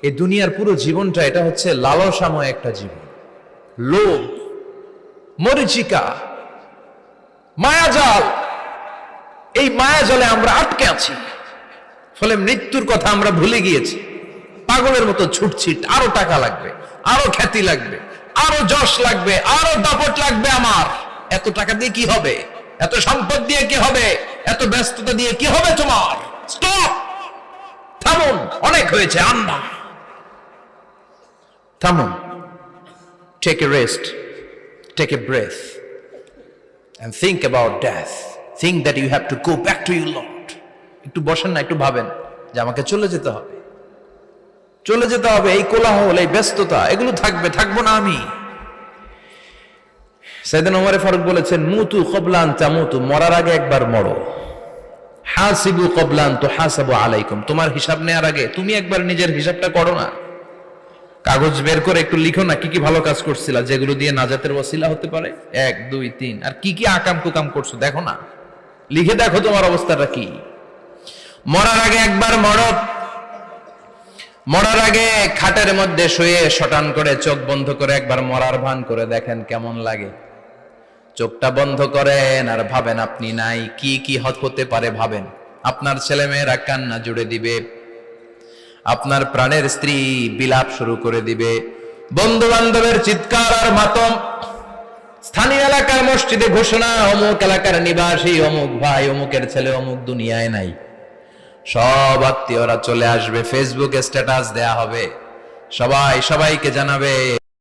এই দুনিয়ার পুরো জীবনটা এটা হচ্ছে লালসাময় একটা জীবন, লোভ, মরিচিকা, মায়াজাল। এই মায়াজালে আমরা আটকে আছি, ফলে মৃত্যুর কথা আমরা ভুলে গিয়েছি। পাগলের মতো ছুটছি, আরো টাকা লাগবে, আরো খ্যাতি লাগবে, আরো যশ লাগবে, আরো দাপট লাগবে। আমার এত টাকা দিয়ে কি হবে? এত সম্পদ দিয়ে কি হবে? এত ব্যস্ততা দিয়ে কি হবে তোমার? স্টপ, থামুন, অনেক হয়েছে। আন্না, থামুন, take a rest, take a breath and think about death. Think that you have to go back to your Lord. একটু বসেন না, একটু ভাবেন যে আমাকে চলে যেতে হবে, চলে যেতে হবে। এই কোলাহল, এই ব্যস্ততা, এগুলো থাকবে, থাকবো না আমি। সাইয়েদনা ওমর ফারুক বলেছেন, মুতু ক্বাবলা আন তামুতু, মরার আগে একবার মরো। হাসিবু ক্বাবলা আন তুহাসাবু আলাইকুম, তোমার হিসাব নেওয়ার আগে তুমি একবার নিজের হিসাবটা করো না। কাগজ বের করে একটু লিখো না কি কি ভালো কাজ করছিলা, যেগুলো দিয়ে নাজাতের ওসিলা হতে পারে। 1 2 3, আর কি কি আকাম কুকাম করছো দেখো না, লিখে দেখো তোমার অবস্থাটা কি। মরার আগে একবার মরো। মরার আগে খাটের মধ্যে শুয়ে শটান করে চোখ বন্ধ করে একবার মরার ভান করে দেখেন কেমন লাগে। চোখটা বন্ধ করেন আর ভাবেন আপনি নাই, কি কি হতে পারে ভাবেন। আপনার ছেলেমেয়েরা কান্না জুড়ে দিবে, আপনার প্রাণের স্ত্রী বিলাপ শুরু করে দিবে, বন্ধু বান্ধবের চিৎকার আর মাতম, স্থানীয় এলাকার মসজিদে ঘোষণা, অমুক এলাকার নিবাসী অমুক ভাই অমুকের ছেলে অমুক দুনিয়ায় নাই। সব আত্মীয়রা চলে আসবে, ফেসবুকে স্ট্যাটাস দেয়া হবে, সবাই সবাইকে জানাবে